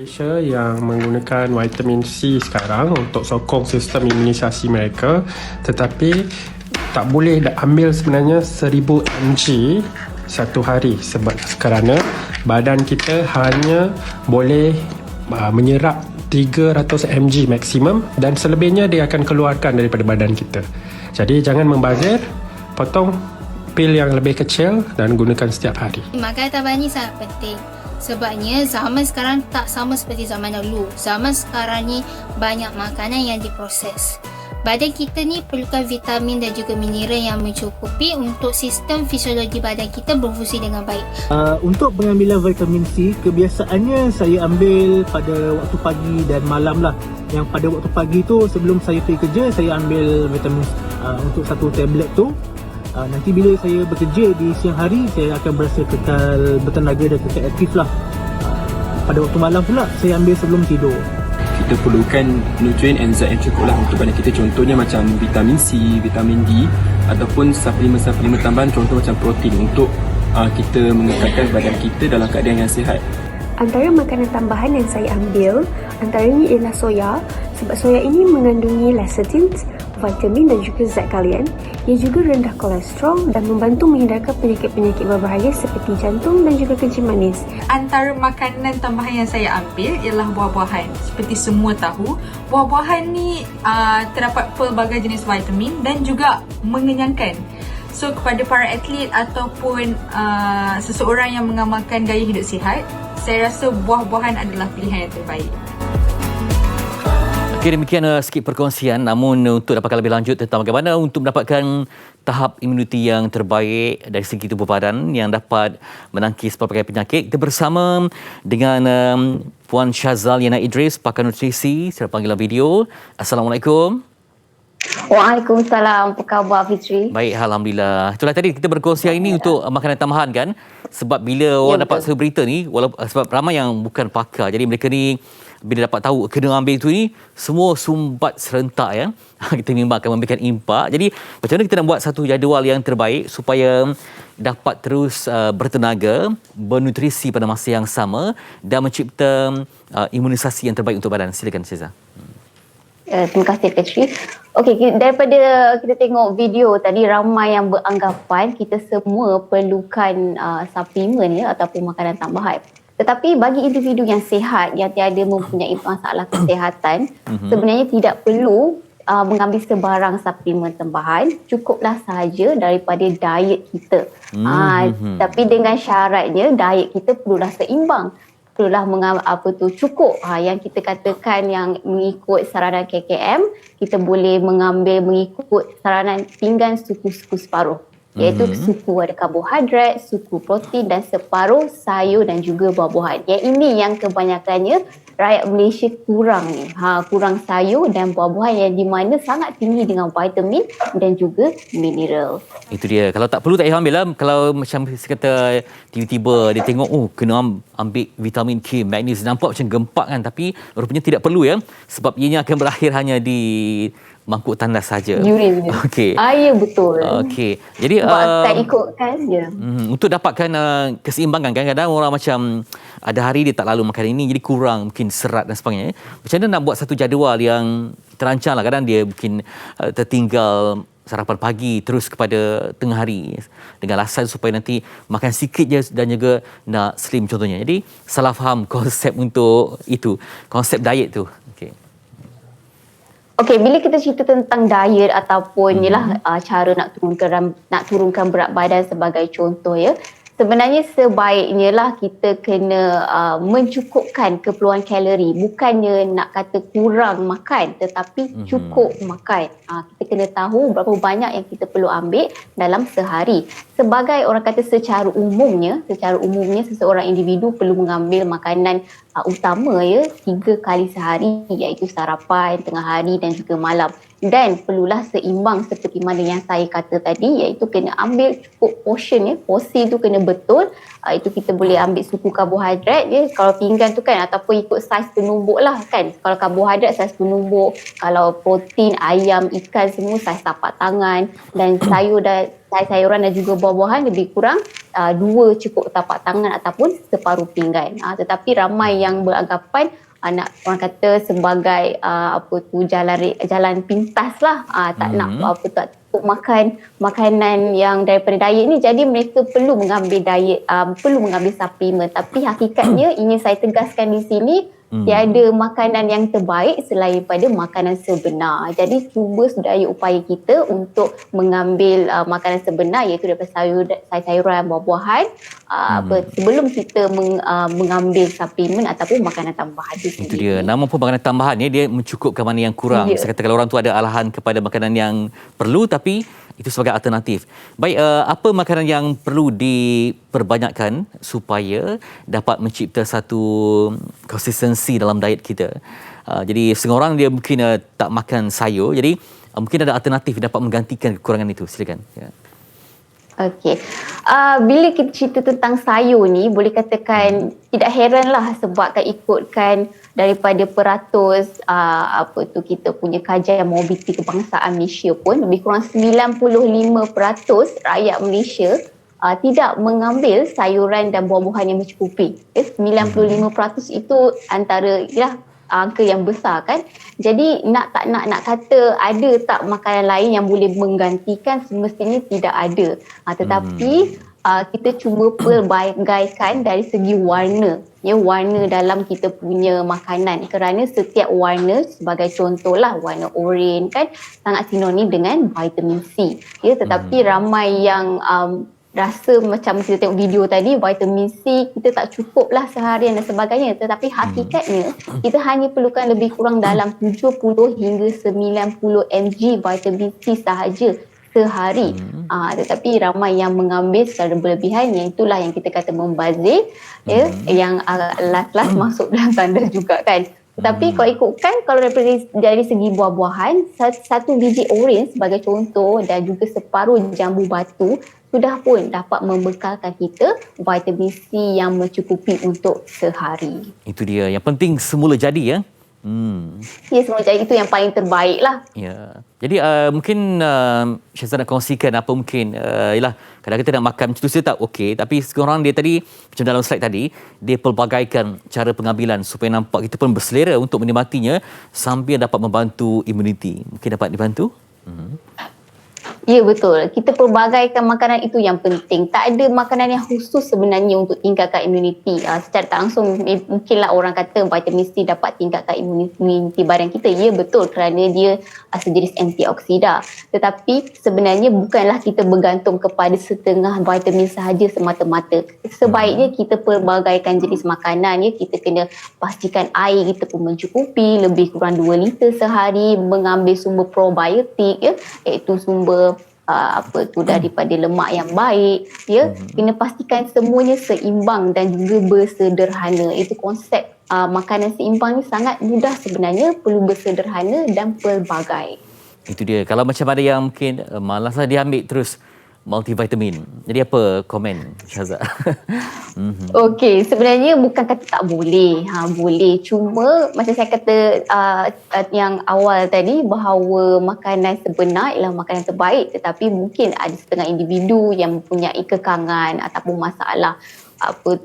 Malaysia yang menggunakan vitamin C sekarang untuk sokong sistem imunisasi mereka, tetapi tak boleh ambil sebenarnya 1000 mg satu hari sebab kerana badan kita hanya boleh menyerap 300 mg maksimum dan selebihnya dia akan keluarkan daripada badan kita. Jadi jangan membazir, potong pil yang lebih kecil dan gunakan setiap hari. Makanan tambahan ni sangat penting. Sebabnya zaman sekarang tak sama seperti zaman dahulu. Zaman sekarang ni banyak makanan yang diproses. Badan kita ni perlukan vitamin dan juga mineral yang mencukupi untuk sistem fisiologi badan kita berfungsi dengan baik. Untuk pengambilan vitamin C, kebiasaannya saya ambil pada waktu pagi dan malam lah. Yang pada waktu pagi tu sebelum saya pergi kerja, saya ambil vitamin C untuk satu tablet tu. Nanti bila saya bekerja di siang hari, saya akan berasa kekal bertenaga dan kekal aktif lah. Pada waktu malam pula, saya ambil sebelum tidur. Kita perlukan nutrien enzim yang cukup lah untuk badan kita. Contohnya macam vitamin C, vitamin D ataupun suplemen-suplemen tambahan, contoh macam protein untuk kita mengekalkan badan kita dalam keadaan yang sihat. Antara makanan tambahan yang saya ambil antaranya ialah soya, sebab soya ini mengandungi lecithin, vitamin dan juga zat kalian yang juga rendah kolesterol dan membantu menghindarkan penyakit-penyakit berbahaya seperti jantung dan juga kencing manis. Antara makanan tambahan yang saya ambil ialah buah-buahan. Seperti semua tahu, buah-buahan ni terdapat pelbagai jenis vitamin dan juga mengenyangkan. So kepada para atlet ataupun seseorang yang mengamalkan gaya hidup sihat, saya rasa buah-buahan adalah pilihan yang terbaik. Okey, demikian sikit perkongsian. Namun untuk dapatkan lebih lanjut tentang bagaimana untuk mendapatkan tahap imuniti yang terbaik dari segi tubuh badan yang dapat menangkis pelbagai penyakit, kita bersama dengan Puan Syazal Yana Idris, pakar nutrisi secara panggilan video. Assalamualaikum. Waalaikumsalam. Apa khabar Fitri? Baik, Alhamdulillah. Itulah tadi kita berkongsi ini untuk makanan tambahan kan. Sebab bila orang dapat berita ni, walaupun sebab ramai yang bukan pakar, jadi mereka ni bila dapat tahu kena ambil itu ni, semua sumbat serentak ya. Kita memang akan memberikan impak. Jadi macam mana kita nak buat satu jadual yang terbaik supaya dapat terus bertenaga, bernutrisi pada masa yang sama dan mencipta imunisasi yang terbaik untuk badan. Silakan Syazal. Terima kasih Fitri. Okey, daripada kita tengok video tadi, ramai yang beranggapan kita semua perlukan suplemen ya ataupun makanan tambahan. Tetapi bagi individu yang sihat, yang tiada mempunyai masalah kesihatan, sebenarnya tidak perlu mengambil sebarang suplemen tambahan. Cukuplah sahaja daripada diet kita. Tapi dengan syaratnya diet kita perlulah seimbang. Perlulah cukup. Yang kita katakan yang mengikut saranan KKM, kita boleh mengambil mengikut saranan pinggan suku-suku separuh. Iaitu suku ada karbohidrat, suku protein dan separuh sayur dan juga buah-buahan. Yang ini yang kebanyakannya rakyat Malaysia kurang ni. Kurang sayur dan buah-buahan yang di mana sangat tinggi dengan vitamin dan juga mineral. Itu dia. Kalau tak perlu tak payah ambil lah. Kalau macam saya kata tiba-tiba dia tengok kena ambil vitamin K, magnesium, nampak macam gempak kan, tapi rupanya tidak perlu ya. Sebab ianya akan berakhir hanya di mangkuk tandas saja. Urin. Okey. Ya betul. Okey. Jadi tak ikutkan je. Untuk dapatkan keseimbangan, kadang-kadang orang macam ada hari dia tak lalu makan ini, jadi kurang mungkin serat dan sebagainya. Macam mana nak buat satu jadual yang terancang lah. Kadang dia mungkin tertinggal sarapan pagi terus kepada tengah hari dengan alasan supaya nanti makan sikit je dan juga nak slim contohnya. Jadi salah faham konsep untuk itu, konsep diet tu. Okey, bila kita cerita tentang diet ataupun cara nak turunkan berat badan sebagai contoh ya, sebenarnya sebaiknya lah kita kena mencukupkan keperluan kalori. Bukannya nak kata kurang makan, tetapi cukup makan. Kita kena tahu berapa banyak yang kita perlu ambil dalam sehari. Sebagai orang kata secara umumnya seseorang individu perlu mengambil makanan utama ya 3 kali sehari, iaitu sarapan, tengah hari dan juga malam. Dan perlulah seimbang seperti mana yang saya kata tadi, iaitu kena ambil cukup portion ya, porsi tu kena betul. Itu kita boleh ambil suku karbohidrat ya, kalau pinggan tu kan, ataupun ikut saiz penumbuk lah kan. Kalau karbohidrat saiz penumbuk, kalau protein ayam, ikan semua saiz tapak tangan, dan sayur dan sayur-sayuran dan juga buah-buahan lebih kurang 2 cukup tapak tangan ataupun separuh pinggan. Tetapi ramai yang beranggapan nak orang kata sebagai jalan pintas lah, tak nak tak cukup makan makanan yang daripada diet ni, jadi mereka perlu mengambil suplemen. Tapi hakikatnya ingin saya tegaskan di sini, tiada makanan yang terbaik selain pada makanan sebenar. Jadi cuba sedaya upaya kita untuk mengambil makanan sebenar, iaitu daripada sayur-sayuran, buah-buahan, sebelum kita mengambil suplemen ataupun makanan tambahan. Itu dia. Namun pun makanan tambahan ni dia mencukupkan mana yang kurang. Saya kata kalau orang tu ada alahan kepada makanan yang perlu, tapi itu sebagai alternatif. Baik, apa makanan yang perlu diperbanyakkan supaya dapat mencipta satu konsistensi dalam diet kita? Jadi setengah orang dia mungkin tak makan sayur, jadi mungkin ada alternatif dapat menggantikan kekurangan itu. Silakan. Ya. Okey. Bila kita cerita tentang sayur ni, boleh katakan tidak heranlah sebab ikutkan daripada peratus kita punya kajian mobiliti kebangsaan Malaysia pun, lebih kurang 95% rakyat Malaysia tidak mengambil sayuran dan buah-buahan yang mencukupi. 95% itu antara angka yang besar kan. Jadi nak kata ada tak makanan lain yang boleh menggantikan, semestinya tidak ada. Tetapi kita cuba pelbagaikan dari segi warna. Warna dalam kita punya makanan, kerana setiap warna, sebagai contohlah warna oranye kan sangat sinonim dengan vitamin C. Tetapi ramai yang rasa macam kita tengok video tadi, vitamin C kita tak cukup lah seharian dan sebagainya. Tetapi hakikatnya kita hanya perlukan lebih kurang dalam 70 hingga 90 mg vitamin C sahaja sehari. Tetapi ramai yang mengambil secara berlebihan, yang itulah yang kita kata membazir, yang last masuk dalam tanda juga kan. Tetapi kalau ikutkan, kalau dari segi buah-buahan, satu biji oren sebagai contoh dan juga separuh jambu batu sudah pun dapat membekalkan kita vitamin C yang mencukupi untuk sehari. Itu dia. Yang penting semula jadi ya. Ya, semula jadi itu yang paling terbaik lah. Ya. Jadi mungkin Syazah nak kongsikan apa mungkin ialah kadang-kadang kita nak makan macam tu tak okey, tapi sekarang dia tadi macam dalam slide tadi, dia pelbagaikan cara pengambilan supaya nampak kita pun berselera untuk menikmatinya sambil dapat membantu imuniti. Mungkin dapat dibantu? Ya, betul. Kita pelbagaikan makanan itu yang penting. Tak ada makanan yang khusus sebenarnya untuk tingkatkan imuniti. Secara tak langsung mungkinlah orang kata vitamin C dapat tingkatkan imuniti badan kita. Ya, betul, kerana dia sejenis antioksida. Tetapi sebenarnya bukanlah kita bergantung kepada setengah vitamin sahaja semata-mata. Sebaiknya kita pelbagaikan jenis makanan. Kita kena pastikan air kita pun mencukupi, lebih kurang 2 liter sehari, mengambil sumber probiotik, iaitu sumber daripada lemak yang baik. Kena pastikan semuanya seimbang dan juga bersederhana. Itu konsep makanan seimbang ni sangat mudah sebenarnya, perlu bersederhana dan pelbagai. Itu dia. Kalau macam ada yang mungkin malaslah dia ambil terus multivitamin. Jadi apa komen Syazah? Okey, sebenarnya bukan kata tak boleh. Boleh. Cuma macam saya kata yang awal tadi, bahawa makanan sebenar ialah makanan terbaik, tetapi mungkin ada setengah individu yang mempunyai kekangan ataupun masalah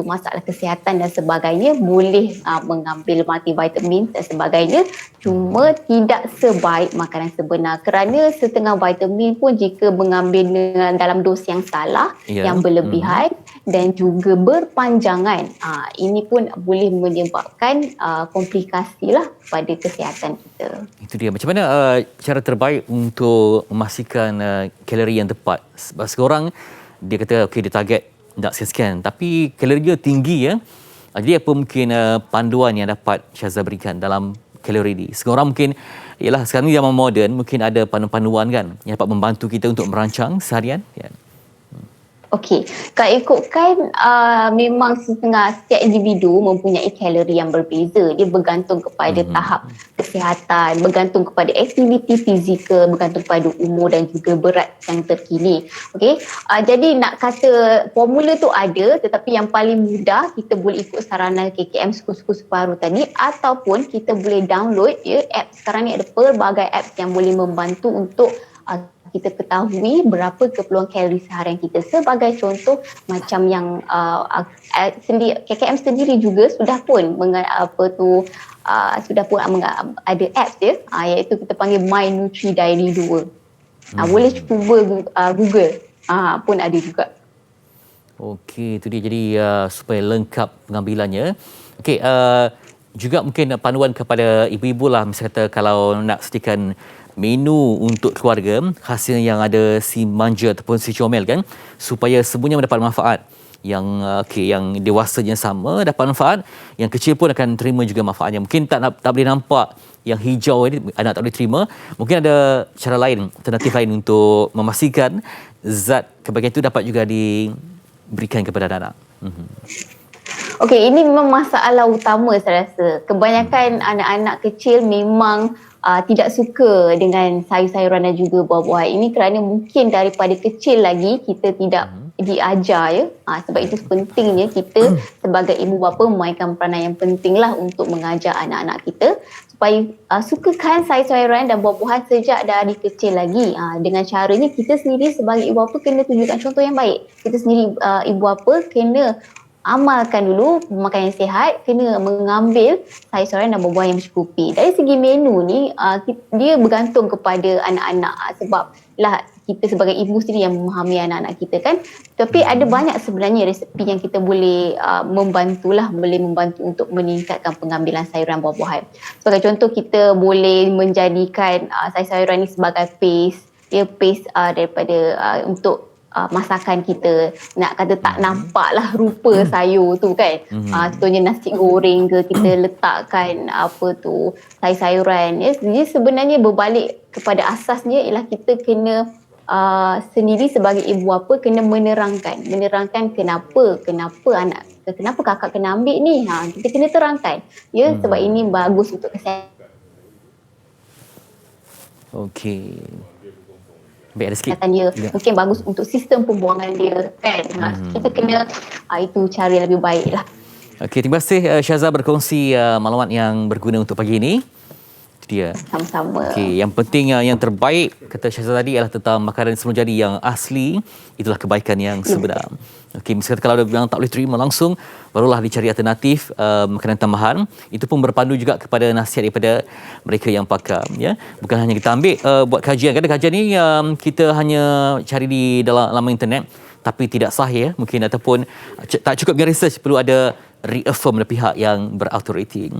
masalah kesihatan dan sebagainya, boleh mengambil multivitamin dan sebagainya, cuma tidak sebaik makanan sebenar, kerana setengah vitamin pun jika mengambil dalam dos yang salah, yang berlebihan dan juga berpanjangan, ini pun boleh menyebabkan komplikasi lah pada kesihatan kita. Itu dia. Macam mana cara terbaik untuk memastikan kalori yang tepat? Sebab seorang dia kata okey, dia target nak sekian, tapi kalorinya tinggi ya. Jadi apa mungkin panduan yang dapat Syazah berikan dalam kalori ni? Seorang mungkin ialah sekarang ni zaman moden, mungkin ada panduan-panduan kan yang dapat membantu kita untuk merancang seharian ya. Okey, kalau ikutkan memang setiap individu mempunyai kalori yang berbeza. Dia bergantung kepada tahap kesihatan, bergantung kepada aktiviti fizikal, bergantung kepada umur dan juga berat yang terkini. Okey, jadi nak kata formula tu ada, tetapi yang paling mudah kita boleh ikut saranan KKM Suku-Suku Separuh tadi, ataupun kita boleh download app. Sekarang ni ada pelbagai app yang boleh membantu untuk kita ketahui berapa keperluan kalori seharian kita. Sebagai contoh, macam yang KKM sendiri juga sudah pun ada apps dia, iaitu kita panggil My Nutri Diary 2. Boleh cuba Google, pun ada juga. Okey, itu dia. Jadi supaya lengkap pengambilannya. Okey, juga mungkin panduan kepada ibu-ibu lah, misalnya kata kalau nak sediakan menu untuk keluarga, hasil yang ada si manja ataupun si comel kan, supaya semuanya mendapat manfaat. Yang yang dewasanya sama dapat manfaat, yang kecil pun akan terima juga manfaatnya. Mungkin tak boleh nampak yang hijau ini anak tak boleh terima. Mungkin ada cara lain, alternatif lain untuk memastikan zat kebaikan itu dapat juga diberikan kepada anak-anak. Okey, ini memang masalah utama saya rasa. Kebanyakan anak-anak kecil memang tidak suka dengan sayur-sayuran dan juga buah-buahan. Ini kerana mungkin daripada kecil lagi kita tidak diajar ya. Sebab itu pentingnya kita sebagai ibu bapa memainkan peranan yang penting lah untuk mengajar anak-anak kita supaya sukakan sayur-sayuran dan buah-buahan sejak dari kecil lagi. Dengan caranya kita sendiri sebagai ibu bapa kena tunjukkan contoh yang baik. Kita sendiri ibu bapa kena amalkan dulu makan yang sihat, kena mengambil sayur-sayuran dan buah-buahan yang mencukupi. Dari segi menu ni, dia bergantung kepada anak-anak sebab lah kita sebagai ibu sendiri yang memahami anak-anak kita kan. Tapi ada banyak sebenarnya resepi yang kita boleh boleh membantu untuk meningkatkan pengambilan sayuran buah-buahan. Sebagai contoh, kita boleh menjadikan sayur-sayuran ni sebagai paste. Dia paste daripada untuk masakan kita. Nak kata tak nampak lah rupa sayur tu kan. Contohnya nasi goreng ke, kita letakkan sayur-sayuran. Jadi sebenarnya berbalik kepada asasnya ialah kita kena sendiri sebagai ibu bapa kena menerangkan kenapa kakak kena ambil ni. Kita kena terangkan. Ya, sebab ini bagus untuk kesihatan. Okey. Baik, ada sikit. Dia mungkin bagus untuk sistem pembuangan dia kan. Kita kena itu cara yang lebih baik lah. Okey, terima kasih Syaza berkongsi maklumat yang berguna untuk pagi ini. Itu dia. Sama-sama. Okey, yang penting yang terbaik kata Syaza tadi adalah tentang makanan semula jadi yang asli, itulah kebaikan yang sebenar. Okey, misalkan kalau ada yang tak boleh terima langsung, barulah dicari alternatif makanan tambahan. Itu pun berpandu juga kepada nasihat daripada mereka yang pakar, ya. Bukan hanya kita ambil buat kajian. Kadang kajian ni kita hanya cari di dalam laman internet tapi tidak sahih, mungkin ataupun tak cukup dengan research, perlu ada reaffirm dari pihak yang berautoriti.